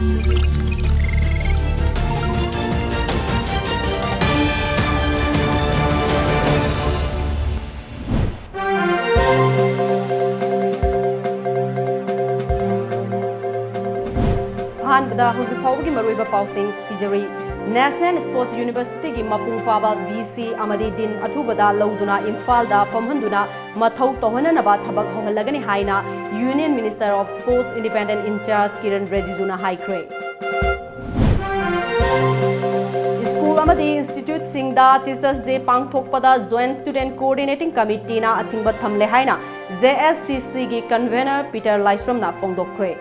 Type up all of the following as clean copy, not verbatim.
Houzik Paugi Maruiba Pausing Pijari National Sports University gi Mapung Faba VC Amadi Din Athubada Lauduna Imfalda Pamhanduna Mathau Tohana Naba Thabak Hohalagani Haina Union Minister of Sports Independent in charge Kiran Rejijuna Haikre School Amadi Institute Singda Teachers Day Pangthokpada Joint Student Coordinating Committee na Achingba Thamle Haina JSCC gi Convener Peter Laisram na Fongdokre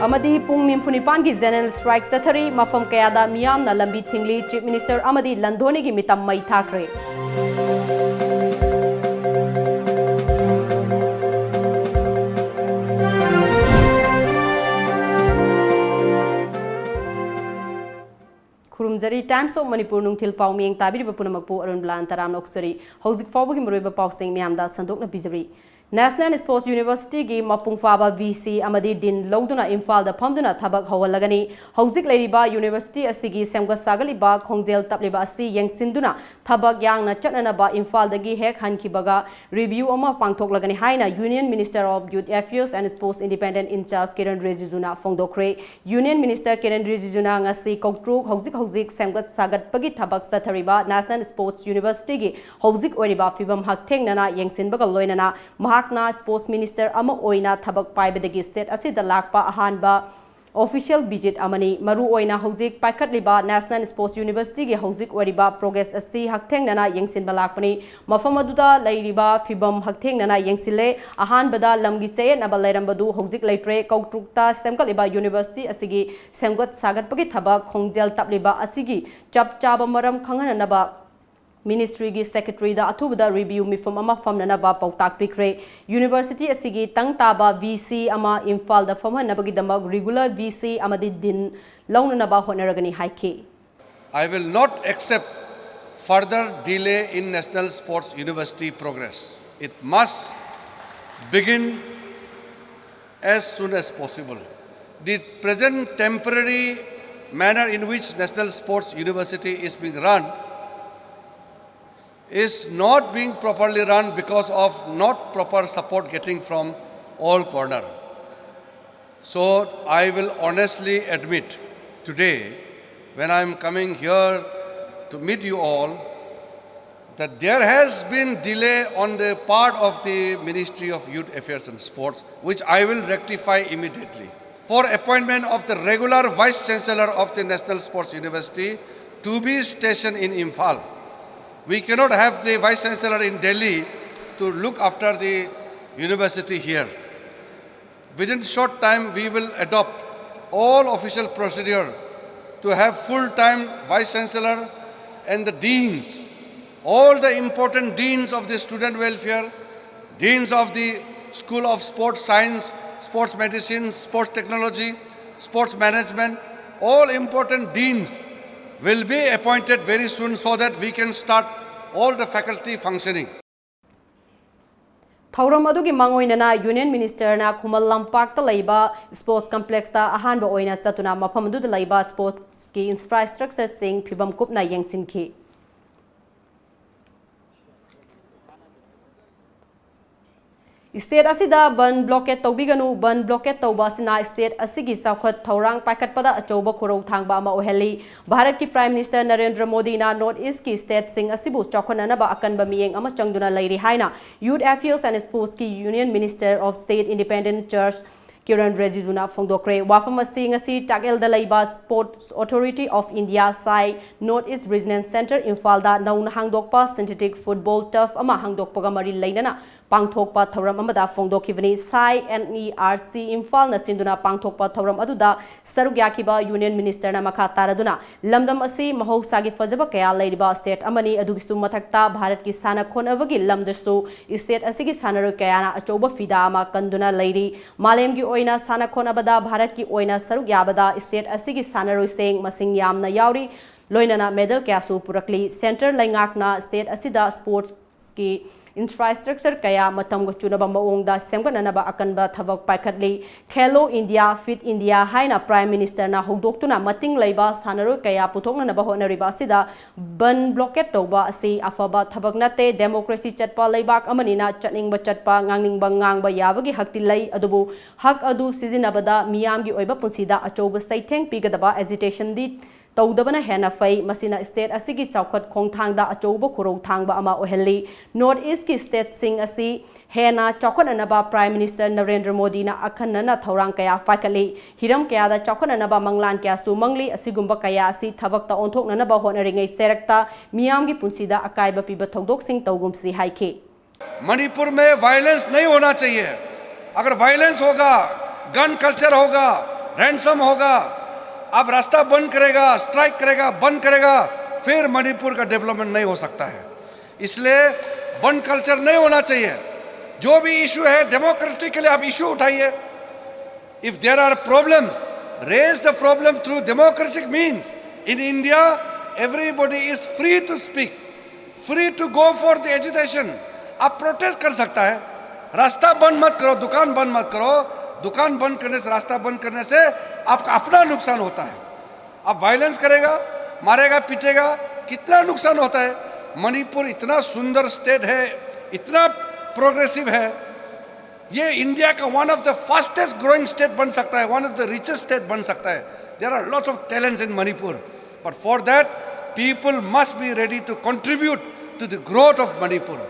Amadi Pung Nimfunipan gi General Strike Sathari Mafam Kayada Miyam na Lambi Thingli Chief Minister Amadi Landhoni gi Mitam Mai Thakre Kurumjari Times of Manipur Nungthil Pau Mieng Tabiri Bapunamakpu ARUNBALA Taram Noksari Houzik Fauba gi Maruiba Pausing Miyamda Sandokna Bijari National Sports University gi Mapung Faba VC Amadi Din Lauduna Imphal da Phamduna Thabak Hawalagani Houzik Leiriba University asigi Semga Sagaliba Khongjel Tapliba asi Yengsinduna Thabak Yangna Chatnanaba Imphal dagi Hek Hankibaga Review Ama Pangthoklagani Haina Union Minister of Youth Affairs and Sports Independent in charge Kiran Rejijuna Fongdokre Union Minister Kiran Rejijuna ngasi Koktruk Houzik Semga Sagat Pagi Thabak Sathariba National Sports University gi Houzik Oriba Fibam Hakthengnana Yengsinbaga Loinana Sports Minister Ama Oina Thabak Paibadagi State Asida Lakpa Ahanba Official Visit Amani Maru Oina Houzik Paikatliba National Sports University gi Houzik Oriba Progress Asi Hakthengnana Yengsinba Lakpani Mafamaduda Lairiba Fibam Hakthengnana Yengsile Ahanbada Lamgi Chayetnaba Lairambadu Houzik Leitre Kautrukta Semkaliba University Asigi Semgat Sagatpagi Thabak Khongjel Tapliba Asigi Chap Chaba Maram Khangananaba Ministry gi Secretary da Athubada Review Mifam Ama Famnanaba Pautak Pikre University asigi Tangtaba VC Ama Imphal da Famhanabagi Damag regular VC Amadi Din Launanaba Honoragani Haike I will not accept further delay in National Sports University progress. It must begin as soon as possible. The present temporary manner in which National Sports University is being run is not being properly run because of not proper support getting from all corners. So I will honestly admit today, when I am coming here to meet you all, that there has been delay on the part of the Ministry of Youth Affairs and Sports, which I will rectify immediately. For appointment of the regular Vice Chancellor of the National Sports University to be stationed in Imphal. We cannot have the Vice Chancellor in Delhi to look after the university here. Within short time, we will adopt all official procedure to have full-time Vice Chancellor and the deans, all the important deans of the student welfare, deans of the School of Sports Science, Sports Medicine, Sports Technology, Sports Management, all important deans will be appointed very soon so that we can start all the faculty functioning. Thauram adugi mangoinana Union Minister na Khumal Lampak ta leiba Sports Complex ta ahanba oina chatuna mafam adu leiba sports ki infrastructure sing phibam kupna yengsinki State asida ban blockade tobiganu ban blockade tobasina state asigi saukhat thaurang paikatpada achoba khurau thangba ama oheli Bharat ki Prime Minister Narendra Modi na North East ki state sing asibu chakhonanaba akanba miyeng ama changduna leiri haina Youth Affairs and Sports ki Union Minister of State Independent Church Kiran Rejijuna Fongdokre Wafam asing asi Tagel da leiba Sports Authority of India Sai North East Regional Center Imphal da naun hangdokpa synthetic football turf ama hangdokpaga mari leinana Pangthokpa Thauram amada Fongdokivani Sai NERC Imphal na sinduna Pangthokpa Thauram aduda saruk yakiba Union Minister na makha taraduna lamdam asi mahosagi fajaba kaya leiriba state amani adugistu mathakta Bharat ki sana khonavagi lamdasu state asigi sanaru kayana achoba fida ama kanduna leiri malemgi oina sana khonabada Bharat ki oina saruk yabada state asigi sanaru seng masing yamna yauri loinana medal kyasu purakli center laingakna state asida sports की infrastructure कया मतम चुनब मओंगदा सेमगननबा अकनबा थबक पाइखतली Khelo India fit India हाइना प्राइम मिनिस्टर ना होदोक्तुना मतिंग लैबा सानरो कया पुथोकननबा होनरिबा सिदा बन ब्लॉकेट तौबा असि अफबा थबक नते democracy चटपा लैबाक अमनिना चटनिंगबा चटपा ngangningba ngangba yabagi hakti lei adubu hak adu sizinabada miyamgi oiba punsida achouba saitheng pigadaba agitation di तौदबना हेना फई मसिना स्टेट असिगी चौखट खोंथांगदा अचौब खुरौ थांगबा अमा ओहेली नॉर्थ ईस्ट की स्टेट सिंग असि हेना चौखटनबा प्राइम मिनिस्टर नरेंद्र मोदी ना अखन्नना थौरांग कया पाइखली हिरम कयादा चौखटनबा मंगलान कया सु मंगली असिगुंबा कया असि थबकता ओंथोकनबा होनरिंगै सेरक्ता मियामगी पुंसीदा अकायबा पिबा थौदोक सिंग तौगुमसी हाइखे मणिपुर में वायलेंस नहीं होना चाहिए। अगर वायलेंस होगा, गन कल्चर होगा, रैंसम होगा, अब रास्ता बंद करेगा, स्ट्राइक करेगा, बंद करेगा, फिर मणिपुर का डेवलपमेंट नहीं हो सकता है। इसलिए बंद कल्चर नहीं होना चाहिए। जो भी इशू है डेमोक्रेटिक के लिए आप इशू उठाइए। If there are problems, raise the problem through democratic means. In India everybody is free to speak, free to go for the education. आप प्रोटेस्ट कर सकता है, रास्ता बंद मत करो, दुकान बंद मत करो। दुकान बंद करने से, रास्ता बंद करने से आपका अपना नुकसान होता है। आप वायलेंस करेगा, मारेगा, पीटेगा, कितना नुकसान होता है। मणिपुर इतना सुंदर स्टेट है, इतना प्रोग्रेसिव है, ये इंडिया का one of the fastest growing state बन सकता है, one of the richest state बन सकता है। There are lots of talents in Manipur, but for that people must be ready to contribute to the growth of Manipur.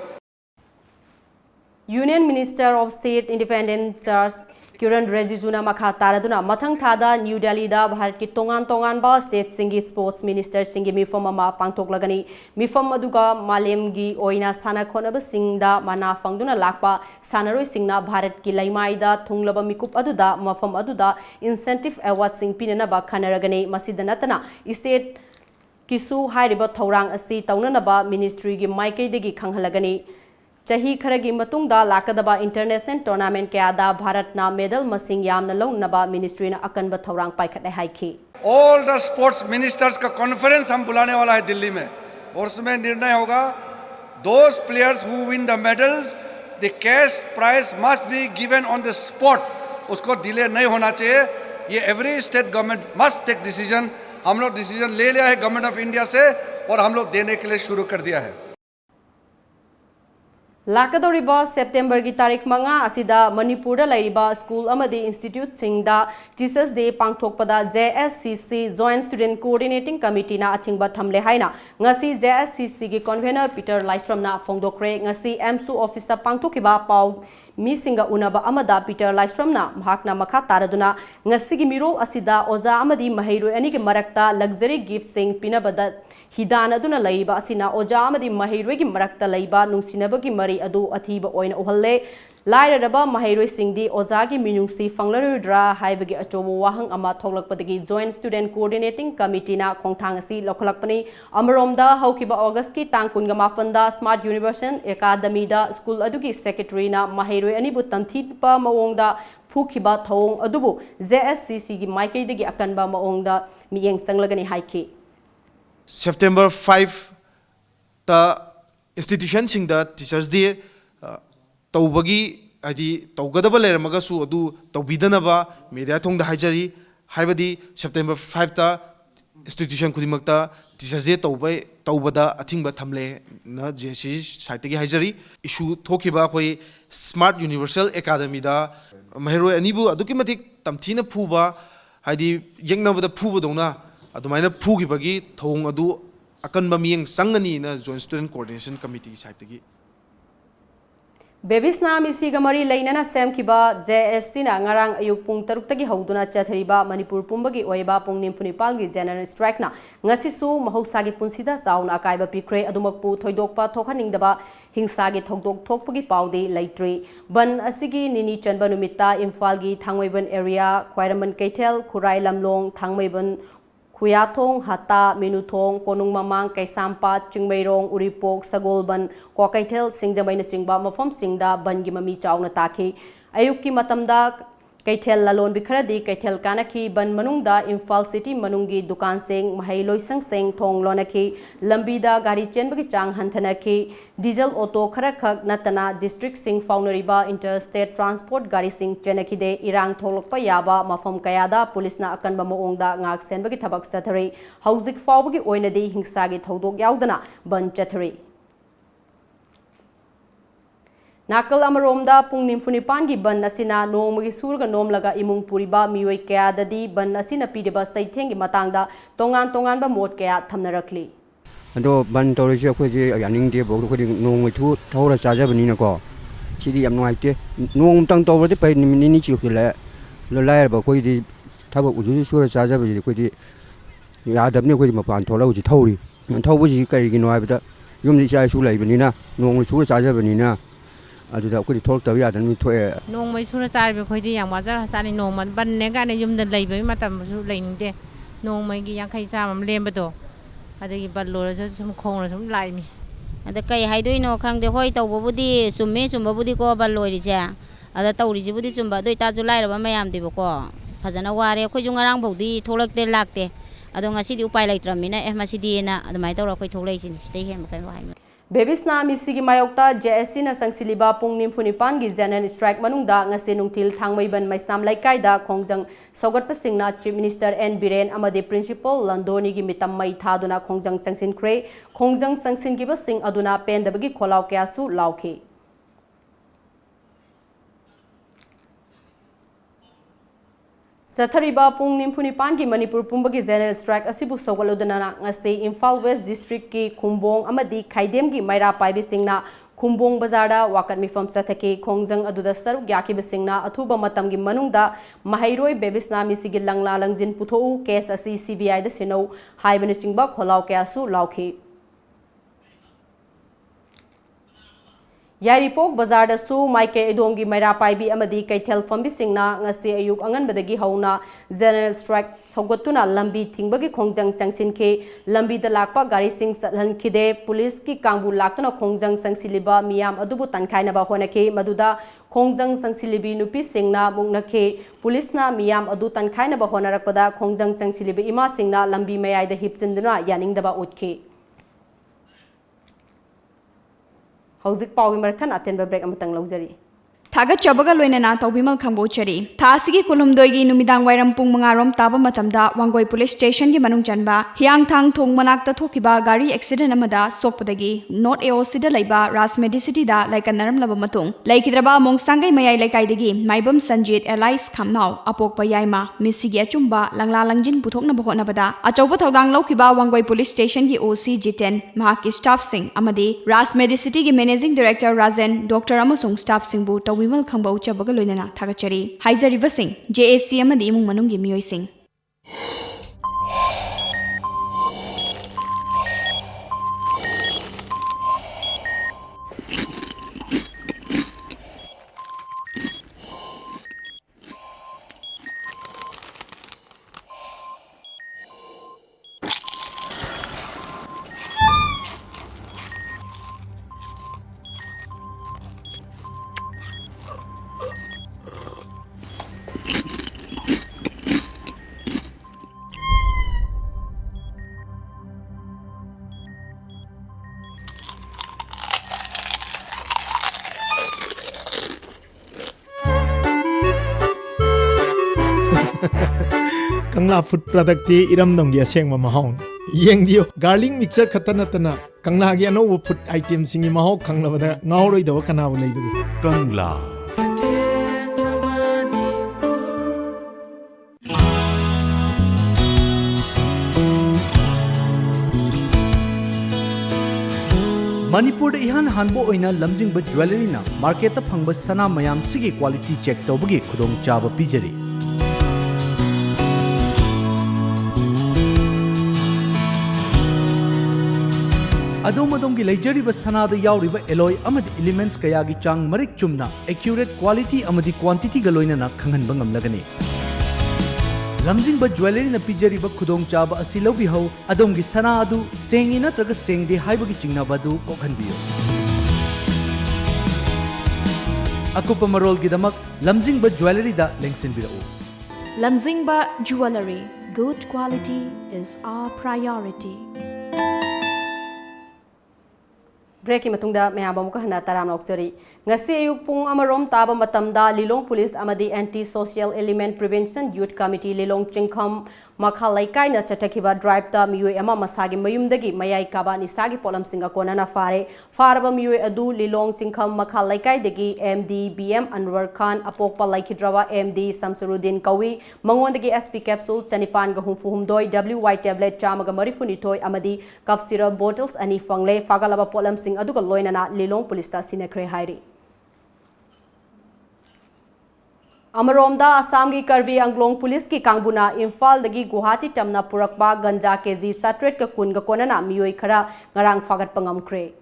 Union minister of state independent charge Kiren रेजिजुना मखा तारदुना मथंग थादा new Delhi दा भारत की तोंगान तोंगान बा state सिंगी sports minister सिंगी मिफम अमा पांथोकलगनी मिफम अदुगा मालेमगी ओइना साना खोनब सिंगदा मना फंगदुना लाकपा सानरोय सिंगना भारत की लैमाइदा थुंगलब मिकुप अदुदा मफम अदुदा इंसेंटिव अवार्ड सिंग पिनना बा खनरगनी मसिदा नतना स्टेट किसु हाइरिबा थौरांग असि तौननबा मिनिस्ट्री की माइकैदगी खंगहलगनी चाही खरगी मतुंगदा लाकदबा इंटरनेशनल टूर्नामेंट कयादा भारतना मेडल मसिंग यामना लौनबा मिनिस्ट्रीना अकनबा थौरांग पाइखतले हाइखी। ऑल द स्पोर्ट्स मिनिस्टर्स का कॉन्फ्रेंस हम बुलाने वाला है दिल्ली में, और उसमें निर्णय होगा those players who win the medals the cash prize must be given on the spot, उसको डिले नहीं होना चाहिए। ये every state government must take decision. हम लोग डिसीजन ले लिया है गवर्नमेंट ऑफ इंडिया से, और हम लोग देने के लिए शुरू कर दिया है। लाकदौरिबा सेप्टेम्बर की तारीख 5 असिदा मणिपुर लैरिबा स्कूल अमदी इंस्टीट्यूट सिंगदा टीचर्स डे पांगथोकपदा JSCC joint student coordinating committee ना अथिंगबा थमले हाइना ngasi JSCC की कन्वेनर पीटर लाइस्ट्रमना फोंगदोक्रे ngasi MSU ऑफिस ता पांगथोकिबा पाउ मीसिंगा उनबा अमदा पीटर लाइस्ट्रमना महाकना मखा तारदुना ngasi की मिरो असिदा ओजा अमदी महिरो अनि के मरक्ता लग्जरी गिफ्ट सिंग पिनबदा हिदान अदुना लैबा असिना ओजा अमदी महिरो की मरक्ता लैबा नुंसिनबगी मरी अदु अथीब ओइन उहल्ले लाइरबा महिरो सिंगदी ओजा की मिनुंसी फंगलरुद्रा हाइबगी अचोबो वाहंग अमा थोलकपदगी जॉइंट स्टूडेंट कोऑर्डिनेटिंग कमिटी ना खोंथांग असि लखलकपनी अमरोमदा हौकिबा अगस्त की तांग 19 दा स्मार्ट यूनिवर्सल एकाडमी दा स्कूल अदुगी सेक्रेटरी ना महिरो अनिबु तमथीपा मओंगदा फुखिबा थौंग अदुबु JSCC की माइकैदगी अकनबा मओंगदा मियेंग संगलगनी हाइखी। September 5 ta institution sing da teachers day tawbagi adi tawgadaba leramaga su adu tawbidanaba media thong da hajari haibadi September 5 ta institution kudimakta teachers day tawbada athingba thamle na JC site gi hajari issue thokiba khoi smart universal academy da mahero anibu aduki matik tamthina phuba hadi yengnabada phuba dona अदुमाइना फुगिबगी थोंग अदु अकनबा मियंग संगनी ना joint student coordination committee साइटगी बेबिसना मिसिगा मरी लैनना सेमखिबा JSC ना ngarang ayuk pung 6 tagi hauduna chathariba manipur pumbagi oiba pung 9 gi general strike na ngasi su mahausa gi punsida chauna akaiba pikre adumakpu thoidokpa thokhaningdaba हिंसा की थोकदोक थोकपगी पाउदे लैट्रे बन असिगी निनी चनबा नुमिता इम्फाल की थांगमैबन area क्वाइरमन कैथेल खुराई लमलोंग थांगमैबन खुयाथोंग हाता मिनुथोंग कोनुंग ममांग कैसामपात चिंगमैरोंग उरिपोक सगोलबन क्वाकैथेल सिंगजमैन सिंगबा मफम सिंगदा बन की mummy Chowna ताखे अयुक की मतमदा Kaitel lalon bikharadi Kaitel kanaki ban manungda Imphal City manungi dukan sing mahai loisang sing thong lonaki lambida gari chenbagi chang hantanaki diesel auto kharakhak natana district sing faunariba interstate transport gari sing chenakide irang tholokpa yaba mafam kayada police na akanba moongda ngak senbagi thabak sathari hauzik fawbagi oinadi hingsagi thodok yaudana ban chathari Nakal amaromda pung nimfunipangi ban asina nomagi surga nomlaga imung puriba mioi kaya dadi ban asina pideba saithengi matangda tongan ba mot kaya thamnarakli ado ban tawrisi akhoi yaning de bo khoi nongoi thu thawra chajabani na ko sidi yam nuaite nong tang tawrade pai ni chi khile lo lai ba khoi di thaba uju sura chajabi khoi di yadabni khoi mapan thola uji thawri thawbuji kai gi noaibda yumdi chai su lai bani na nong sura chajabani na aduda khoi thol taw yadan mi thoe nong mai sura chai be khoi di yang wajar hasani nong man ban ne ga ne yumda lai be matam su lainde nong mai gi yang khai cha mam lemba do adagi ballo ra sum khong ra sum lai mi ada kai haidoi no khangde hoi tawbudi summe sumbabudi ko balloi ri ja ada tawri ji budi sumba doi ta ju lai ra mayam de ko phajana ware khoi ju ngarang bodi tholakte lakte ado ngasi di upai laitramina eh masidi na admai tawra khoi tholai sin stay hen kai wai Bebisna misigi mayokta JSC na sangsiliba pung nimfunipan gi General Strike manungda ngase nungtil thangmai ban maisnam laikai da khongjang sogat pasingna Chief Minister N Biren amade Principal Landoni gi mitam mai thaduna khongjang sangsin khre khongjang sangsin gi basing aduna pendabagi kholaw kya su lauke Sathariba pung nimfunipan gi Manipur pumbagi General Strike asibu sogalodana ngase Imphal West District ki Khumbong amadi Khaidem gi Maira Paibi singna Khumbong bazarda wakat mifam sathaki khongjang aduda saruk yaki bisingna athuba matam gi manungda mahairoi bebisna misigi langla langjin puthou case asi CBI da sino haibani chingba kholaw kya su lauki Yaripok bazar da su maike edongi Maira Paibi amadi Kaithel fambi singna ngasi ayuk angan badagi hauna General Strike sogotuna lambi thingbagi khongjang sangsin ke lambi da lakpa gari sing salhan khide police ki kangbu laktuna khongjang sangsiliba miyam adubu tankaina ba honake maduda khongjang sangsilibi nupi singna mungnakhe police na miyam adu tankaina ba honarakpada khongjang sangsilibi ima singna lambi mayai da hipchinduna yaningda ba utke Hauzik Pau Marthan Atenba break amatang laujari. Thaga chabaga loinana tawbimal khangbo chari thasigi kulumdoigi numidang wairam pung mangarom taba matamda wangoi police station gi manung chanba hiang thang thong manakta thokiba gari accident amada sokpadagi not AOC da laiba ras medicity da laikanaram laba matung laikidraba mongsangai mayai laikai maibam Sanjit Allies khamnau apokpa yaima misigi achumba langla langjin puthokna bahona bada achauba thawdang laukiba wangoi police station gi OC G10 mahaki staff sing amadi ras medicity gi managing director Razen Dr amasung staff sing bu Wimal Khambau Chabaga Loinana Thagachari Haizariva Singh JSC amadi imung manungi miyoi sing Kangla food product ti iram dong dia seng mahong yeng dio garlic mixer khatana tana kangla gi ano food item singi mahong kangla bada ngauroi do kana bu lei bagi kangla Manipur ihan hanbo oina lamjingba jewelry na market ta phangba sana mayam sigi quality check tawbagi khudong chaba pijari Adom leijariba sanada yauriba alloy amadi elements kayagi chang marik chumna accurate quality amadi quantity galoina khanganba ngamlagani lamjingba jewelry na pijariba khudong chaba asi lobi ho adomgi sana adu sengi natraga sengde haibagi chingnaba du kokhanbiyo Akupa marolgidamak lamjingba jewelry da lengsinbirau. Lamjingba Jewelry. Good quality is our priority. Break matungda mayabam ka hana taram noksari ngasi ayuk pung amarom taba matamda Lilong Police amadi Anti Social Element Prevention Youth Committee Lilong Chingkham makhalai kaina chatakiba drive ta miyoi ama masagi mayumdagi mayai kaba nisagi polam singa konana faraba miyoi adu Lilong Chingkham makhalai kaidagi MD BM Anwar Khan apokpa laikhidrawa MD Samsuruddin Kawi mangondagi SP capsule chanipan ga humfuhumdoi WY tablet chamaga marifunithoi amadi cough syrup bottles ani fangle fagalaba polam sing aduga loinana Lilong Police ta sinakre hairi Amaromda Assam ki Karbi Anglong Police ki Kangbuna Imphal dagi Guwahati tamna purakba ganja kg 7 ka kun ga konana miyoi khara ngarang fagat pangamkre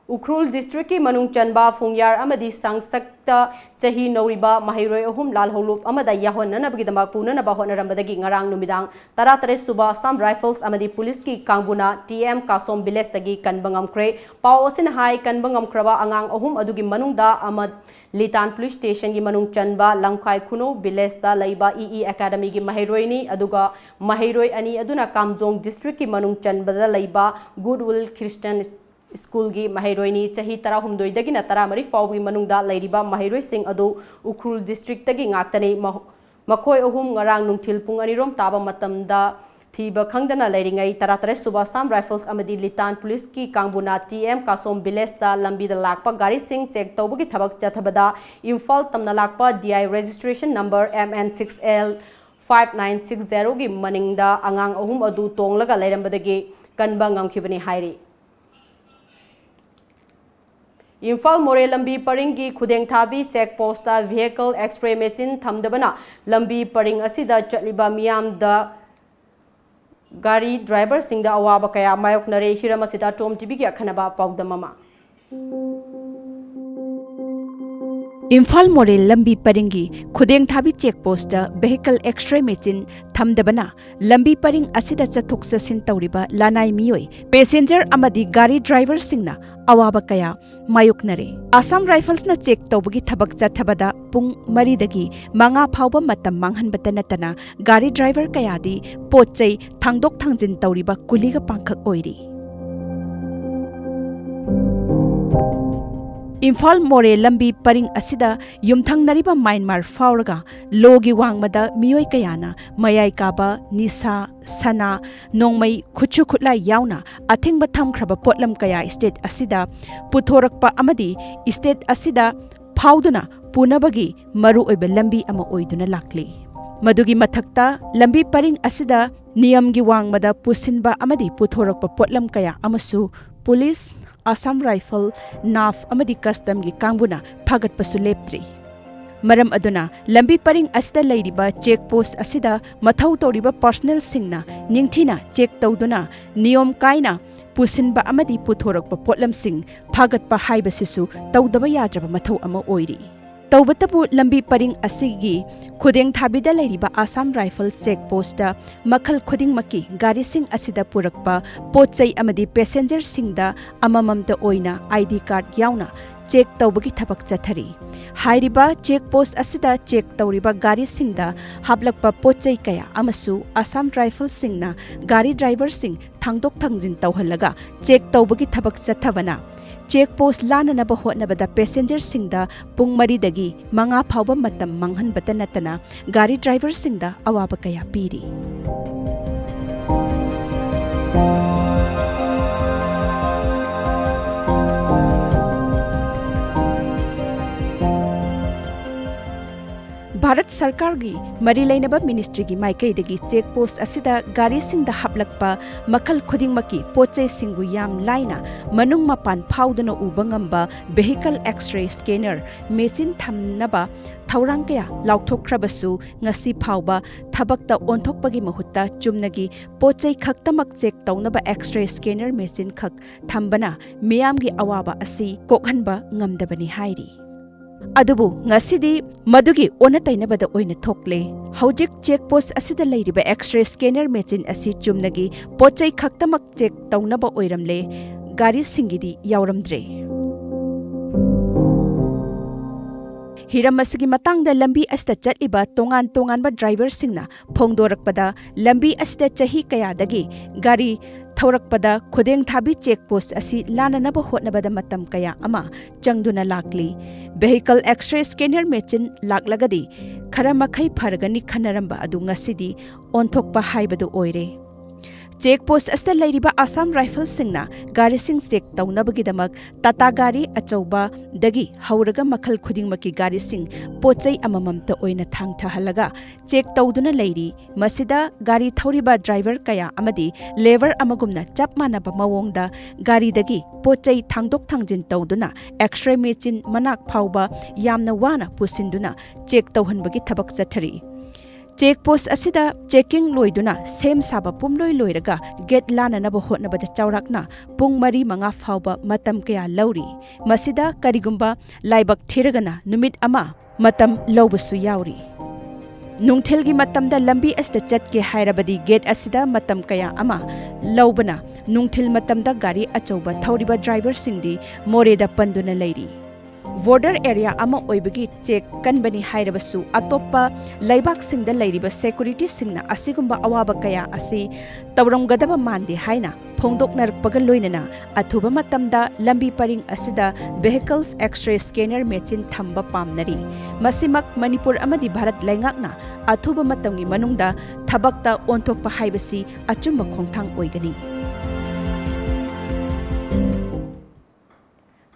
Ukhrul district ki manung chanba fungyar amadi sangsakta chahi noriba mahairoi ahum lal holup amada yahon nanabagi damak punana ba honarambadagi ngarang numidang taratare suba Assam Rifles amadi police ki Kangbuna TM Kasom Biles dagi kanbangam kre pau osin hai kanbangam kraba angang ahum adugi manungda amad Litan Police Station gi manung chanba Langkai Kuno Biles da laiba EE Academy gi mahairoi ni aduga mahairoi ani aduna Kamjong district ki manung chanba da laiba Goodwill Christian School gi mahairoi ni chahi tara humdoi dagi na tara mari fawgi manungda lairiba mahairoi sing adu Ukhrul district tagi ngaktani makoi ahum ngarang nungthil pung anirom taba matamda thiba khangdana lairingai taratare suba Assam Rifles amadi Litan Police ki Kangbuna TM Kasom Biles da lambi da lakpa gari sing check tawbagi thabak chathabada Imphal tamna lakpa DI registration number MN6L 5960 gi maningda angang ahum adu tonglaga lairambadagi kanba ngamkhibani hairi Imphal More Lambi Paringi Khudeng Thabi check post ta vehicle x-ray machine thamdabana Lambi Paring asida chatliba miyam da gari driver singda awaba kaya mayok nare hiramasida TOMTV gi akhanaba pawdamama Imphal More Lambi Paringi Khudeng Thabi check post vehicle x-ray machine thamdabana Lambi Paring asida chathok chasin tawriba lanai miyoi passenger amadi gari driver singna awaba kaya mayoknare Assam Rifles na check tawbagi thabak chathabada pung maridagi manga phawba matam manghanbata natana gari driver kayadi potchai thangdok thangjin tawriba kuliga pangkhak oiri Imphal More Lambi Paring asida yumthang nariba Myanmar fauraga logi wangmada miyoi kayana mayai kaba nisa sana nongmai khuchu khutla yauna athingba thamkhraba potlam kaya state asida puthorakpa amadi state asida phauduna punabagi maru oiba lambi ama oiduna lakli Madugi mathakta lambi paring asida niyam gi wangmada pusinba amadi puthorakpa potlam kaya amasu police Assam Rifle NAF amadi custom gi Kangbuna phagat pasu leptri maram aduna lambi paring asida lairiba check post asida mathau toriba personal singna ningthina check tawduna niyom kaina pusinba amadi puthorakpa potlam sing phagat pa haiba sisu tawdaba yadraba mathau ama oiri Taubatapu lambi paring asigi khudeng thabida lairiba Assam Rifle check post makhal khuding maki gari sing asida purakpa potchai amadi passenger singda amamamta oina ID card yauna check tawbagi thabak chathari hairiba check post asida check tawriba gari singda hablakpa potchai kaya amasu Assam Rifle singna gari driver sing thangdok thangjin tawhalaga check tawbagi thabak chathabana check post lana na bahot na bada passenger singda pung maridagi manga phawba matam manghan bata natana gari driver singda awaba kaya piri Bharat Sarkar gi mari lainaba ministry gi maikai dagi check post asida gari singda haplakpa makhal khuding maki pochai singu yam laina manung mapan phauduna ubangamba vehicle x-ray scanner machine thamnaba thaurang kaya lauthokrabasu ngasi phawba thabakta onthokpagi mahutta chumnagi pochai khaktamak check tawnaba x-ray scanner machine khak thambana miyam gi awaba asi kokhanba ngamdabani hairi Adubu ngasidi madugi ona tainabada oina thokle hojik check post asida lairiba x-ray scanner machine asi chumnagi pochai khaktamak check tawnaba oiramle ꯒꯥꯔꯤꯁꯤꯡꯒꯤꯗꯤ ꯌꯥꯎꯔꯝꯗ꯭ꯔꯦ꯫ ꯍꯤꯔꯝ ꯑꯁꯤꯒꯤ ꯃꯇꯥꯡꯗ ꯂꯝꯕꯤ ꯑꯁꯤꯗ ꯆꯠꯂꯤꯕ ꯇꯣꯉꯥꯟꯕ ꯗ꯭ꯔꯥꯏꯚꯔꯁꯤꯡꯅ ꯐꯣꯡꯗꯣꯔꯛꯄꯗ ꯂꯝꯕꯤ ꯑꯁꯤꯗ ꯆꯍꯤ ꯀꯌꯥꯗꯒꯤ ꯒꯥꯔꯤ ꯊꯧꯔꯛꯄꯗ ꯈꯨꯗꯦꯡ ꯊꯥꯕꯤ ꯆꯦꯛ ꯄꯣꯁꯠ ꯑꯁꯤ ꯂꯥꯟꯅꯅꯕ ꯍꯣꯠꯅꯕꯗ ꯃꯇꯝ ꯀꯌꯥ ꯑꯃ ꯆꯪꯗꯨꯅ ꯂꯥꯛꯂꯤ꯫ ꯚꯦꯍꯤꯀꯜ ꯑꯦꯛꯁ-ꯔꯦ ꯁ꯭ꯀꯦꯅꯔ ꯃꯦꯆꯤꯟ ꯂꯥꯛꯂꯒꯗꯤ ꯈꯔ ꯃꯈꯩ ꯐꯔꯒꯅꯤ ꯈꯟꯅꯔꯝꯕ ꯑꯗꯨ ꯉꯁꯤꯗꯤ ꯑꯣꯟꯊꯣꯛꯄ ꯍꯥꯏꯕꯗꯨ ꯑꯣꯏꯔꯦ꯫ ꯆꯦꯛ ꯄꯣꯁꯠ ꯑꯁꯤꯗ ꯂꯩꯔꯤꯕ ꯑꯁꯥꯝ ꯔꯥꯏꯐꯜꯁꯤꯡꯅ ꯒꯥꯔꯤꯁꯤꯡ ꯆꯦꯛ ꯇꯧꯅꯕꯒꯤꯗꯃꯛ ꯇꯥꯇꯥ ꯒꯥꯔꯤ ꯑꯆꯧꯕꯗꯒꯤ ꯍꯧꯔꯒ ꯃꯈꯜ ꯈꯨꯗꯤꯡꯃꯛꯀꯤ ꯒꯥꯔꯤꯁꯤꯡ ꯄꯣꯠꯆꯩ ꯑꯃꯃꯝꯇ ꯑꯣꯏꯅ ꯊꯥꯡꯊꯍꯜꯂꯒ ꯆꯦꯛ ꯇꯧꯗꯨꯅ ꯂꯩꯔꯤ꯫ ꯃꯁꯤꯗ ꯒꯥꯔꯤ ꯊꯧꯔꯤꯕ ꯗ꯭ꯔꯥꯏꯚꯔ ꯀꯌꯥ ꯑꯃꯗꯤ ꯂꯦꯕꯔ ꯑꯃꯒꯨꯝꯅ ꯆꯞ ꯃꯥꯟꯅꯕ ꯃꯑꯣꯡꯗ ꯒꯥꯔꯤꯗꯒꯤ ꯄꯣꯠꯆꯩ ꯊꯥꯡꯗꯣꯛ ꯊꯥꯡꯖꯤꯟ ꯇꯧꯗꯨꯅ ꯑꯦꯛꯁ-ꯔꯦ ꯃꯦꯆꯤꯟ ꯃꯅꯥꯛ ꯐꯥꯎꯕ ꯌꯥꯝꯅ ꯋꯥꯅ ꯄꯨꯁꯤꯟꯗꯨꯅ ꯆꯦꯛ ꯇꯧꯍꯟꯕꯒꯤ ꯊꯕꯛ ꯆꯠꯊꯔꯤ꯫ ꯆꯦꯛ ꯄꯣꯁꯠ ꯑꯁꯤꯗ ꯆꯦꯛꯀꯤꯡ ꯂꯣꯏꯗꯨꯅ ꯁꯦꯝ ꯁꯥꯕ ꯄꯨꯝꯂꯣꯏ ꯂꯣꯏꯔꯒ ꯒꯦꯠ ꯂꯥꯟꯅꯅꯕ ꯍꯣꯠꯅꯕꯗ ꯆꯥꯎꯔꯥꯛꯅ ꯄꯨꯡ 4-5 ꯐꯥꯎꯕ ꯃꯇꯝ kaya ꯂꯧꯔꯤ꯫ ꯃꯁꯤꯗ ꯀꯔꯤꯒꯨꯝꯕ ꯂꯥꯏꯕꯛ ꯊꯤꯔꯒꯅ ꯅꯨꯃꯤꯠ ꯑꯃ ꯃꯇꯝ ꯂꯧꯕꯁꯨ ꯌꯥꯎꯔꯤ꯫ ꯅꯨꯡꯊꯤꯜꯒꯤ ꯃꯇꯝꯗ ꯂꯝꯕꯤ ꯑꯁꯤꯗ ꯆꯠꯀꯦ ꯍꯥꯏꯔꯕꯗꯤ ꯒꯦꯠ ꯑꯁꯤꯗ ꯃꯇꯝ kaya ama ꯂꯧꯕꯅ ꯅꯨꯡꯊꯤꯜ ꯃꯇꯝꯗ ꯒꯥꯔꯤ ꯑꯆꯧꯕ ꯊꯧꯔꯤꯕ ꯗ꯭ꯔꯥꯏꯚꯔꯁꯤꯡꯗꯤ ꯃꯣꯔꯦꯗ ꯄꯟꯗꯨꯅ ꯂꯩꯔꯤ꯫ ꯕꯣꯔꯗꯔ ꯑꯦꯔꯤꯌꯥ ꯑꯃ ꯑꯣꯏꯕꯒꯤ ꯆꯦꯛ ꯀꯟꯕꯅꯤ ꯍꯥꯏꯔꯕꯁꯨ ꯑꯇꯣꯞꯄ ꯂꯩꯕꯥꯛꯁꯤꯡꯗ ꯂꯩꯔꯤꯕ ꯁꯦꯀꯨꯔꯤꯇꯤꯁꯤꯡꯅ ꯑꯁꯤꯒꯨꯝꯕ ꯑꯋꯥꯕ ꯀꯌꯥ ꯑꯁꯤ ꯇꯧꯔꯝꯒꯗꯕ ꯃꯥꯟꯗꯦ ꯍꯥꯏꯅ ꯐꯣꯡꯗꯣꯛꯅꯔꯛꯄꯒ ꯂꯣꯏꯅꯅ ꯑꯊꯨꯕ ꯃꯇꯝꯗ ꯂꯝꯕꯤ ꯄꯔꯤꯡ ꯑꯁꯤꯗ ꯚꯦꯍꯤꯀꯜꯁ ꯑꯦꯛꯁ-ꯔꯦ ꯁ꯭ꯀꯦꯅꯔ ꯃꯦꯆꯤꯟ ꯊꯝꯕ ꯄꯥꯝꯅꯔꯤ꯫ ꯃꯁꯤꯃꯛ ꯃꯅꯤꯄꯨꯔ ꯑꯃꯗꯤ ꯚꯥꯔꯠ ꯂꯩꯉꯥꯛꯅ ꯑꯊꯨꯕ ꯃꯇꯝꯒꯤ ꯃꯅꯨꯡꯗ ꯊꯕꯛꯇ ꯑꯣꯟꯊꯣꯛꯄ ꯍꯥꯏꯕꯁꯤ ꯑꯆꯨꯝꯕ ꯈꯣꯡꯊꯥꯡ ꯑꯣꯏꯒꯅꯤ꯫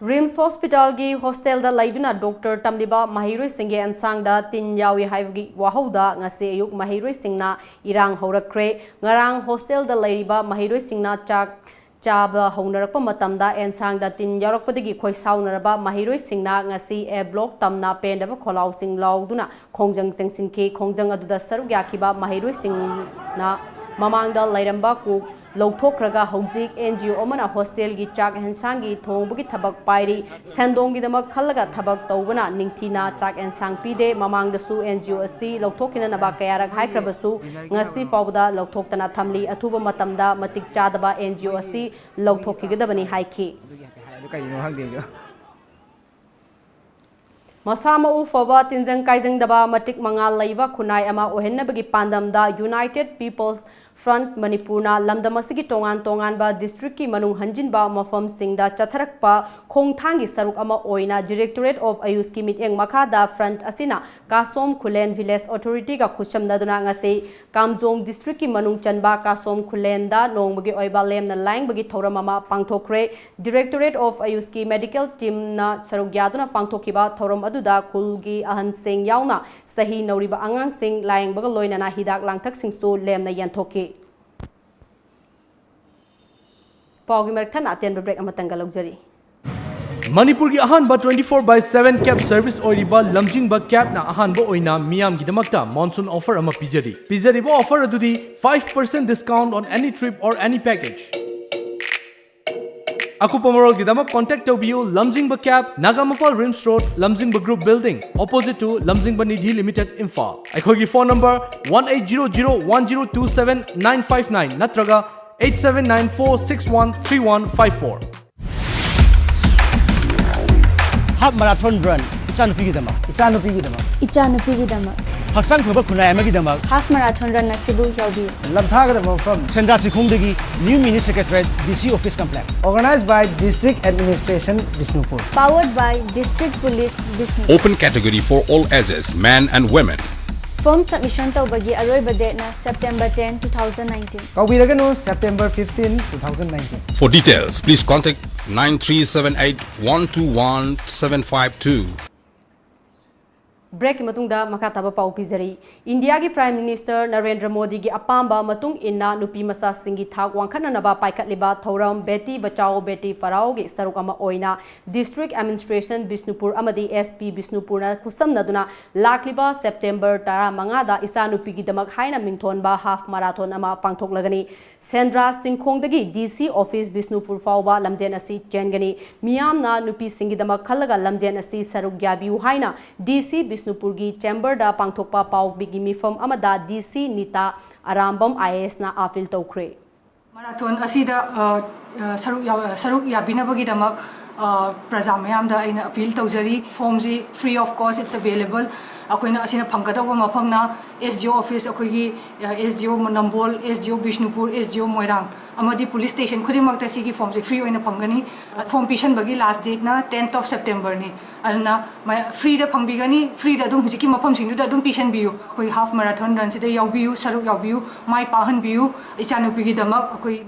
ꯔꯤꯝꯁ ꯍꯣꯁꯄꯤꯇꯥꯜꯒꯤ ꯍꯣꯁꯇꯦꯜꯗ ꯂꯩꯗꯨꯅ ꯗꯣꯛꯇꯔ ꯇꯝꯂꯤꯕ ꯃꯍꯩꯔꯣꯏꯁꯤꯡꯒꯤ ꯑꯦꯟꯁꯥꯡꯗ ꯇꯤꯟ ꯌꯥꯎꯏ ꯍꯥꯏꯕꯒꯤ ꯋꯥꯍꯧꯗ ꯉꯁꯤ ꯑꯌꯨꯛ ꯃꯍꯩꯔꯣꯏꯁꯤꯡꯅ ꯏꯔꯥꯡ ꯍꯧꯔꯛꯈ꯭ꯔꯦ꯫ ꯉꯔꯥꯡ ꯍꯣꯁꯇꯦꯜꯗ ꯂꯩꯔꯤꯕ ꯃꯍꯩꯔꯣꯏꯁꯤꯡꯅ ꯆꯥꯛ ꯆꯥꯕ ꯍꯧꯅꯔꯛꯄ ꯃꯇꯝꯗ ꯑꯦꯟꯁꯥꯡꯗ ꯇꯤꯟ ꯌꯥꯎꯔꯛꯄꯗꯒꯤ ꯈꯣꯏꯁꯥꯎꯅꯔꯕ ꯃꯍꯩꯔꯣꯏꯁꯤꯡꯅ ꯉꯁꯤ ꯑꯦ ꯕ꯭ꯂꯣꯛ ꯇꯝꯅ ꯄꯦꯟꯗꯕ ꯈꯣꯜꯂꯥꯎꯁꯤꯡ ꯂꯥꯎꯗꯨꯅ ꯈꯣꯡꯖꯪ ꯆꯪꯁꯤꯟꯈꯤ꯫ ꯈꯣꯡꯖꯪ ꯑꯗꯨꯗ ꯁꯔꯨꯛ ꯌꯥꯈꯤꯕ ꯃꯍꯩꯔꯣꯏꯁꯤꯡꯅ ꯃꯃꯥꯡꯗ ꯂꯩꯔꯝꯕ ꯀꯨꯛ ꯂꯧꯊꯣꯛꯈ꯭ꯔꯒ ꯍꯧꯖꯤꯛ NGO ꯑꯃꯅ ꯍꯣꯁꯇꯦꯜꯒꯤ ꯆꯥꯛ ꯍꯦꯟꯁꯥꯡꯒꯤ ꯊꯣꯡꯕꯒꯤ ꯊꯕꯛ ꯄꯥꯏꯔꯤ꯫ ꯁꯦꯟꯗꯣꯡꯒꯤꯗꯃꯛ ꯈꯜꯂꯒ ꯊꯕꯛ ꯇꯧꯕꯅ ꯅꯤꯡꯊꯤꯅ ꯆꯥꯛ ꯍꯦꯟꯁꯥꯡ ꯄꯤꯗꯦ꯫ ꯃꯃꯥꯡꯗꯁꯨ NGO ꯑꯁꯤ ꯂꯧꯊꯣꯛꯈꯤꯅꯅꯕ ꯀꯌꯥꯔꯛ ꯍꯥꯏꯈ꯭ꯔꯕꯁꯨ ꯉꯁꯤ ꯐꯥꯎꯕꯗ ꯂꯧꯊꯣꯛꯇꯅ ꯊꯝꯂꯤ꯫ ꯑꯊꯨꯕ ꯃꯇꯝꯗ ꯃꯇꯤꯛ ꯆꯥꯗꯕ NGO ꯑꯁꯤ ꯂꯧꯊꯣꯛꯈꯤꯒꯗꯕꯅꯤ ꯍꯥꯏꯈꯤ꯫ ꯃꯁꯥ ꯃꯎ ꯐꯕ ꯇꯤꯟꯖꯪ ꯀꯥꯏꯖꯪꯗꯕ ꯃꯇꯤꯛ ꯃꯉꯥꯜ ꯂꯩꯕ ꯈꯨꯟꯅꯥꯏ ꯑꯃ ꯑꯣꯏꯍꯟꯅꯕꯒꯤ ꯄꯥꯟꯗꯝꯗ ꯌꯨꯅꯥꯏꯇꯦꯗ ꯄꯤꯄꯜꯁ ꯐ꯭ꯔꯟꯠ ꯃꯅꯤꯄꯨꯔꯅ ꯂꯝꯗꯝ ꯑꯁꯤꯒꯤ ꯇꯣꯉꯥꯟꯕ ꯗꯤꯁꯇ꯭ꯔꯤꯛꯀꯤ ꯃꯅꯨꯡ ꯍꯟꯖꯤꯟꯕ ꯃꯐꯝꯁꯤꯡꯗ ꯆꯠꯊꯔꯛꯄ ꯈꯣꯡꯊꯥꯡꯒꯤ ꯁꯔꯨꯛ ꯑꯃ ꯑꯣꯏꯅ ꯗꯤꯔꯦꯛꯇꯣꯔꯦꯠ ꯑꯣꯐ ꯑꯌꯨꯁꯀꯤ ꯃꯤꯠꯌꯦꯡ ꯃꯈꯥꯗ ꯐ꯭ꯔꯟꯠ ꯑꯁꯤꯅ ꯀꯥꯁꯣꯝ ꯈꯨꯂꯦꯟ ꯚꯤꯂꯦꯖ ꯑꯣꯊꯣꯔꯤꯇꯤꯒ ꯈꯨꯠꯁꯝꯅꯗꯨꯅ ꯉꯁꯤ ꯀꯥꯝꯖꯣꯡ ꯗꯤꯁꯇ꯭ꯔꯤꯛꯀꯤ ꯃꯅꯨꯡ ꯆꯟꯕ ꯀꯥꯁꯣꯝ ꯈꯨꯂꯦꯟꯗ ꯅꯣꯡꯃꯒꯤ ꯑꯣꯏꯕ ꯂꯦꯝꯅ ꯂꯥꯏꯌꯦꯡꯕꯒꯤ ꯊꯧꯔꯝ ꯑꯃ ꯄꯥꯡꯊꯣꯛꯈ꯭ꯔꯦ꯫ ꯗꯤꯔꯦꯛꯇꯣꯔꯦꯠ ꯑꯣꯐ ꯑꯌꯨꯁꯀꯤ ꯃꯦꯗꯤꯀꯦꯜ ꯇꯤꯝꯅ ꯁꯔꯨꯛ ꯌꯥꯗꯨꯅ ꯄꯥꯡꯊꯣꯛꯈꯤꯕ ꯊꯧꯔꯝ ꯑꯗꯨꯗ ꯈꯨꯜꯒꯤ ꯑꯍꯟꯁꯤꯡ ꯌꯥꯎꯅ ꯆꯍꯤ ꯅꯧꯔꯤꯕ ꯑꯉꯥꯡꯁꯤꯡ ꯂꯥꯌꯦꯡꯕꯒ ꯂꯣꯏꯅꯅ ꯍꯤꯗꯥꯛ ꯂꯥꯡꯊꯛꯁꯤꯡꯁꯨ ꯂꯦꯝꯅ ꯌꯦꯟꯊꯣꯛꯈꯤ꯫ ꯄꯥꯎꯒꯤ ꯃꯔꯛꯊꯠꯅ ꯑꯇꯦꯟꯕ ꯕ꯭ꯔꯦꯛ ꯑꯃꯇꯪꯒ ꯂꯧꯖꯔꯤ꯫ ꯃꯅꯤꯄꯨꯔꯒꯤ ꯑꯍꯥꯟꯕ 24/7 ꯀꯦꯕ ꯁꯔꯚꯤꯁ ꯑꯣꯏꯔꯤꯕ ꯂꯝꯖꯤꯡꯕ ꯀꯦꯕꯅ ꯑꯍꯥꯟꯕ ꯑꯣꯏꯅ ꯃꯤꯌꯥꯝꯒꯤꯗꯃꯛꯇ ꯃꯣꯟꯁꯨꯟ ꯑꯣꯐꯔ ꯑꯃ ꯄꯤꯖꯔꯤ꯫ ꯄꯤꯖꯔꯤꯕ ꯑꯣꯐꯔ ꯑꯗꯨꯗꯤ 5% discount on any trip or any package. ꯑꯀꯨꯞꯄ ꯃꯔꯣꯜꯒꯤꯗꯃꯛ ꯀꯣꯟꯇꯦꯛ ꯇꯧꯕꯤꯌꯨ ꯂꯝꯖꯤꯡꯕ ꯀꯦꯕ, ꯅꯥꯒꯥꯃꯄꯥꯜ ꯔꯤꯝꯁ ꯔꯣꯗ, ꯂꯝꯖꯤꯡꯕ ꯒ꯭ꯔꯨꯞ ꯕꯤꯜꯗꯤꯡ, ꯑꯣꯄꯣꯖꯤꯠ ꯇꯨ ꯂꯝꯖꯤꯡꯕ ꯅꯤꯙꯤ ꯂꯤꯃꯤꯇꯦꯗ, ꯏꯝꯐꯥꯜ꯫ ꯑꯩꯈꯣꯏꯒꯤ ꯐꯣꯟ ꯅꯝꯕꯔ 18001027-959 ꯅꯠꯇ꯭ꯔꯒ 8794613154꯫ हाफ मैराथन रन इचानुपीगिदमक हक्सांग फबा खुनाय अमगिदमक हाफ मैराथन रन असिबु यावबी लमथागदब मफम सेंद्रा सिखोंगदगी new mini secretariat DC office complex organized by District Administration Bishnupur powered by District Police Bishnupur open category for all ages men and women form submission tawbagi aroiba date na September 10 2019 kawiraganu September 15 2019 for details please contact 9378121752 break मतुंगदा मखाताबा पाउ पिजरी India की prime minister Narendra Modi की अपाम्बा मतुंग इन्ना नुपी मसा सिंगी थाक वांखननबा पाइखतलिबा थौरम बेटी बचाओ बेटी पढ़ाओ की सरुक अमा ओइना डिस्ट्रिक्ट एडमिनिस्ट्रेशन बिष्णुपुर अमदी SP बिष्णुपुरना खुसमनदुना लाखलिबा सेप्टेम्बर 15 दा इसा नुपी की दमक हाइना मिंथोनबा हाफ मैराथन अमा पांथोकलगनी सेंद्रा सिंखोंगदगी DC ऑफिस बिष्णुपुर फाउबा लमजेन असि चेनगनी मियामना नुपी सिंगी दमक खलगा लमजेन असि सरुक याबिउ हाइना DC बिष्णुपुर की चैम्बर दा पांथोकपा पाउबिगी मिफम अमदा DC नीता आरामबम IAS ना appeal तौखरे Marathon asida saruk yabinabagidama praja mayamda aina appeal tawjari form ji free of cost it's available akoina asina phangkadawa mafamna SDO office akoigi SDO Nambol SDO Bishnupur SDO Moirang amadi police station khudimakta sigi form ji free oina phangani form pishan bagi last date na 10th of September ni alna free da phangbigani free da dum hujiki mafam singdu da dum pishan biu koi half marathon run sida yawbiu saruk yawbiu mai pahan biu ichanupigi damak akoi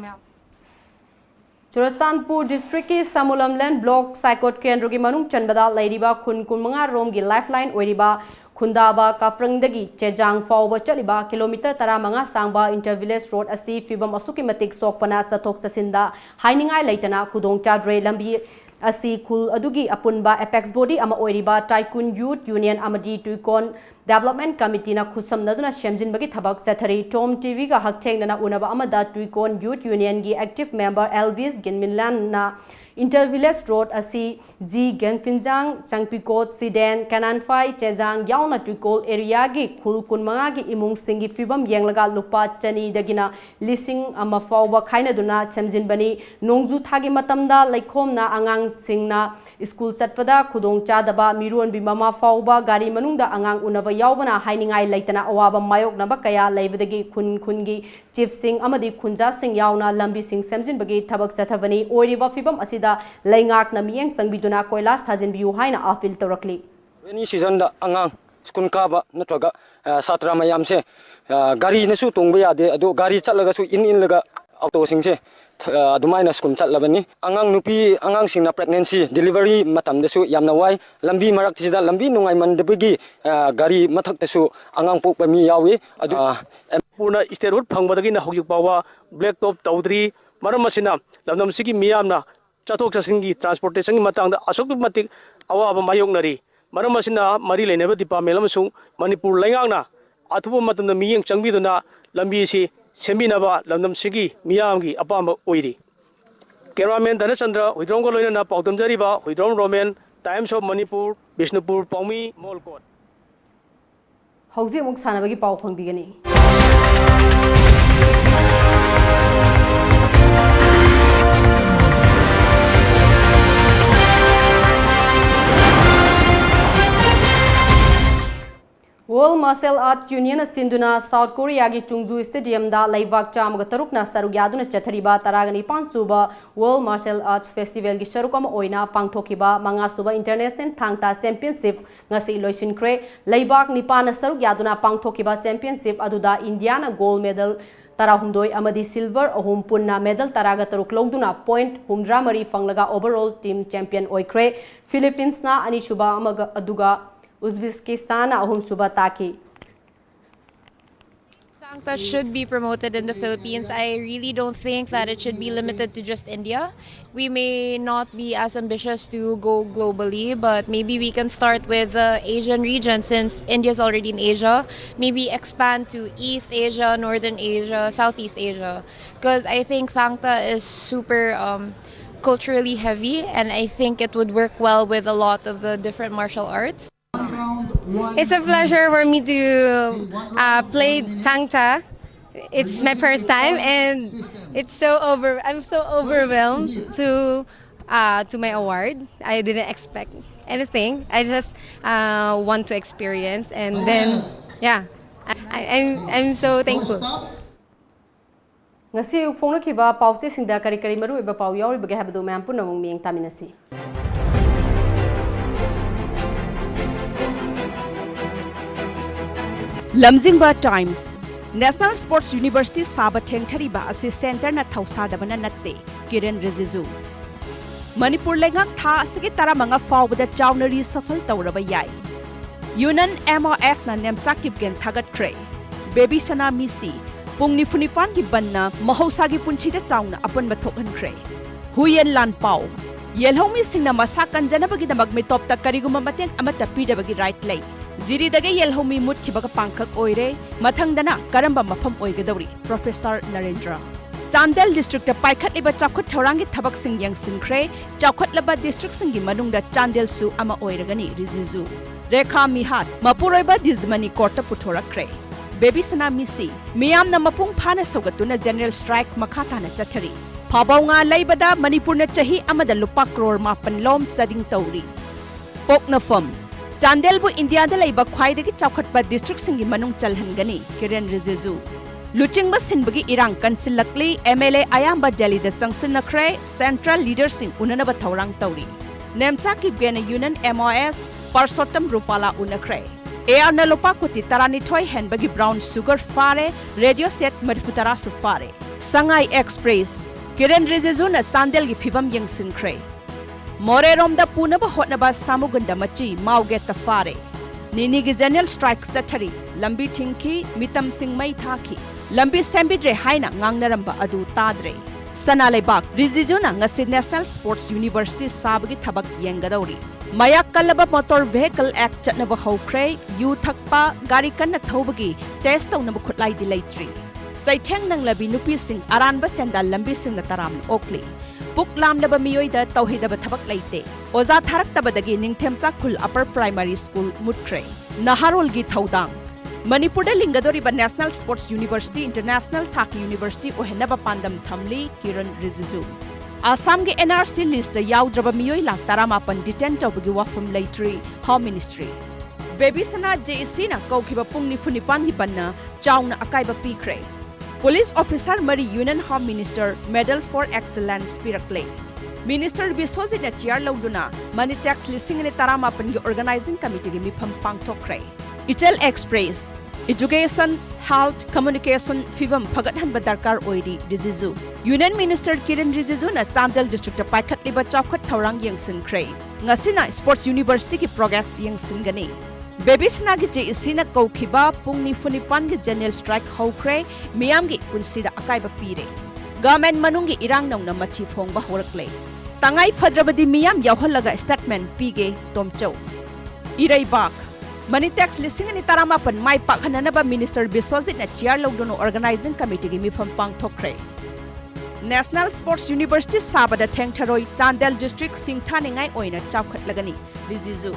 Churasanpur district ki Samulamland block Psychot Kendro ki manung chanbada lairiba khun kunmanga rom ki lifeline oiriba khundaba kaprangdagi chejang fawba chaliba kilometer 15 sangba intervillage road asi fibam asuki matik sokpana sathok sasinda hainingai leitana khudong chadre lambi asi khul adugi apunba apex body ama oiriba Tycoon Youth Union amadi Tuikon Development Committee na khusamnaduna shemjin bagi thabak sathari TOMTV ga hakthengna unaba amada Tuikon Youth Union gi active member Elvis Ginminlan na Intervillage Road asi G Genfinjang Changpikot Siden Kananfai Chejang yauna Tuikol area gi khul kunmanga gi imung singi fibam yenglaga lupa chani dagina lising ama fawba khaina duna semjin bani nongju thagi matamda laikhomna angang singna school chatpada khudong chadaba miron bi mama fawba gari manungda angang unaba yaubana hainingai leitana awaba mayok naba kaya leibadagi khungi chief sing amadi khunja sing yauna lambi sing semjin bagi thabak chathabani oiriba fibam asida laingak na miyeng sangbiduna koilas thajin biu haina afil torakli any season da angang skun ka ba natraga satra mayam se gari na su tongba yade ado gari chatlaga su in laga auto sing se adumaina skun chatlabani angang nupi angang singna pregnancy delivery matam da su yamna wai lambi marak tisida lambi nungai man debagi gari mathak ta su angang pokpa mi yawi adu purna sterut phangbadagi na hojik bawa black top tawdri maram masina lamnam sigi miyamna chathok chasingi transportation matangda asok matik awaba mayoknari maram asina mari leneba department amasung Manipur laingangna athuba matamda miyeng changbiduna lambi si seminaba lamnam sigi miyamgi apamba oiri cameraman Dhanachandra Huidrong loina na pautamjari ba Huidrong Roman Times of Manipur Bishnupur Paumi Molkot hauji amuk sanabagi pau phangbigani World Martial Arts Union Sinduna South Korea gi Chungju Stadium da laibak cham ga taruk na sarugya chathariba taragani pansuba World Martial Arts Festival gi sarukam oina pangthokiba manga suba International Thangta Championship ngasi loisin-kre laibak nipana sarugya pangthokiba championship aduda India na gold medal tarahumdoi amadi silver ahum punna medal taraga taruk logduna point humdra mari fanglaga overall team champion oikre Philippines na ani suba amaga aduga Uzbekistan ahum suba taki. Thangta should be promoted in the Philippines. I really don't think that it should be limited to just India. We may not be as ambitious to go globally, but maybe we can start with the Asian region since India is already in Asia. Maybe expand to East Asia, Northern Asia, Southeast Asia. Because I think Thangta is super culturally heavy and I think it would work well with a lot of the different martial arts. It's a pleasure for me to play Thangta. It's my first time, and I'm so overwhelmed to my award. I didn't expect anything. I just want to experience, and then I'm so thankful. Ngasi ukfong kiba pausi singda kari maru iba pau yauri bagi habdu mampu namung miyeng taminasi. Lamjingba Times National Sports University Saba Thengthariba asi center na thausadabana natte Kiren Rijiju Manipur lengak tha asigi taramanga fawbada chawnari safal tawraba yai Yunan MOS na nemchakip gen thagat kre Baby Sana Misi pungni funifan ki banna mahosagi punchida chawna apan bathokhan kre Huyen Lan Pau Yelhomi singna masa kanjanabagi damag me top ta kariguma mateng amata pidabagi right lay Ziri daga yelhomi mut kibaga pangkak oire mathangdana karamba mafam oigadawri Professor Narendra Chandel district paikhat iba chakhat thorangi thabak sing yang sinkhre chakhat laba district singi manungda Chandel su ama oiragani Rijiju Rekha Mihat mapuroiba Dizmani court puthora kre Baby Sana मिसी मियामना मपुंग फाना सौगतुना general strike मखाताना चथरी फाबाउंगा लैबदा मणिपुर न चाही अमदा लुपा करोड़ मापन लोम चदिंग तौरी पोकनफम चांदेलबु इंडिया दा लैबा ख्वाइदगी चौखटपा डिस्ट्रिक्ट सिंगी मनुंग चलहनगनी किरेन रिजिजू लुचिंगबा सिनबगी इरांग कंसिलकली एमएलए अयाम्बा दिल्ली दा संगसनखरे सेंट्रल लीडर सिंग उननबा थौरांग तौरी नेमचा की गेन यूनियन एमओएस परसोत्तम रूपाला उनखरे एआर न लोपा कोटी तरानिथोय हेनबगी ब्राउन शुगर फारे रेडियो सेट मरफुतरा सुफारे संगाई एक्सप्रेस किरेन रिजिजू न चांदेल की फिबम यंगसिनखरे मोरेरोम दा पुनबा होटनबा सामुगुंदा मची माउगे तफारे निनी की जनरल स्ट्राइक सथरी लंबी थिंकी मितम सिंह मई थाकी लंबी सेंबिद्रे हाइना ngangnaramba adu tadre sana leibak rizijuna ngasi national sports university sabagi thabak yengadori mayak kalaba motor vehicle act chatnaba hokre yu thakpa gari kanna thobagi test tawnaba khutlai dilaitri saitheng nanglabi nupi sing aranba senda lambi sing na taram okli puk lamnaba miyoi da tauhidaba thabak laite oza tharak tabadagi ningthemcha khul upper primary school mutkre naharol gi thaudang Manipur लिंगदोरिबा national sports university international थाकी university ओहेनबा पांदम थमली किरण रिजिजू आसाम के NRC list याउद्रबा मियोई lakh 18 detain तौबगी वाफम लेट्री होम मिनिस्ट्री बेबी सना जेसी ना कौखिबा पुंग निफुनिपान की बन्ना चाउना अकाइबा पीख्रे पुलिस ऑफिसर मरी union home minister medal for excellence पिरकले मिनिस्टर बिसोजित ने चेयर लौदुना मनी टैक्स लिसिंग ने 18 की ऑर्गेनाइजिंग कमिटी की मिफम पांगथोख्रे इचल एक्सप्रेस एजुकेशन हेल्थ कम्युनिकेशन फिवम फगतहनबा दरकार ओइरी रिजिजू यूनियन मिनिस्टर किरण रिजिजू ना चांदेल डिस्ट्रिक्ट पाइखतलिबा चौखट थौरांग यंगसिनख्रे ngасina स्पोर्ट्स यूनिवर्सिटी की प्रोग्रेस यंगसिनगनी बेबीसना की जेसी ना कौखिबा पुंगनी फुनिफान की जनरल स्ट्राइक हौख्रे मियाम की पुंसीदा अकाइबा पीरे गवर्नमेंट मनुंगी इरांग नौना मथि फोंगबा होरकले तंगाई फद्रबदी मियाम यावहलगा स्टेटमेंट पीगे तोमचौ इरैबाक मनी टैक्स लिसिंग अनि 18 माइ पाखननबा मिनिस्टर बिसोजित ना चेयर लौदुनो ऑर्गेनाइजिंग कमिटी की मिफम पांगथोख्रे नेशनल स्पोर्ट्स यूनिवर्सिटी साबदा थेंगथरोय चांदेल डिस्ट्रिक्ट सिंगथानिंगाई ओइना चावखटलगनी रिजिजू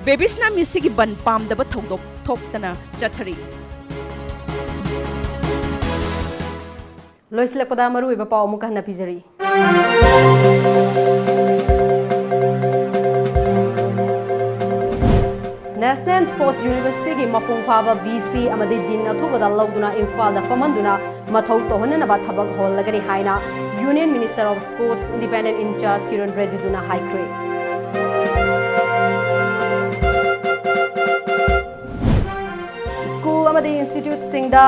बेबीसना मिसी की बन पामदबा थौदोक थोक्तना चथरी लोइसलकदा मरु इबा पाव मुका हना पिजरी नेशनल स्पोर्ट्स यूनिवर्सिटी की मपुंग फाबा VC अमदी दिन अथुबदा लौदुना इम्फाल दा फमंदुना मथौ तोहननबा थबक होलगनी हाइना union minister of sports independent in charge Kiren रिजिजूना हाइक्रे स्कूल अमदी इंस्टीट्यूट सिंगदा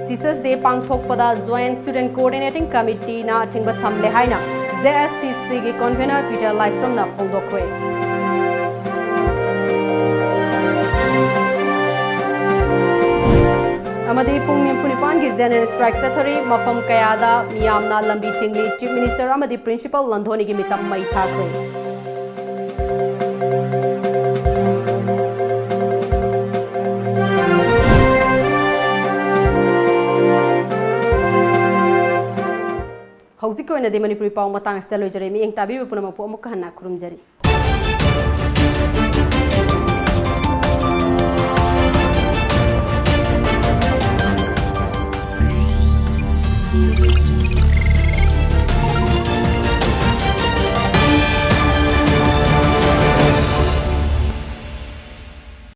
टीचर्स डे पांगथोकपदा जॉइंट स्टूडेंट कोऑर्डिनेटिंग कमिटी ना थिंगबा थमले हाइना JSCC की कन्वेनर पीटर लाइस्ट्रम ना फोंदोक्रे अमदी पुंग निफुनिपान की जनरल स्ट्राइक सथरी मफम कयादा मियामना लंबी थिंगली चीफ मिनिस्टर अमदी प्रिंसिपल लंधोनी की मितम मई थाख्रे हौजिक को नदे मणिपुरी पाव मतंग स्ता लोइजरे मी एंग ताबी पुनमपु अमुक हन्ना खुरुमजरी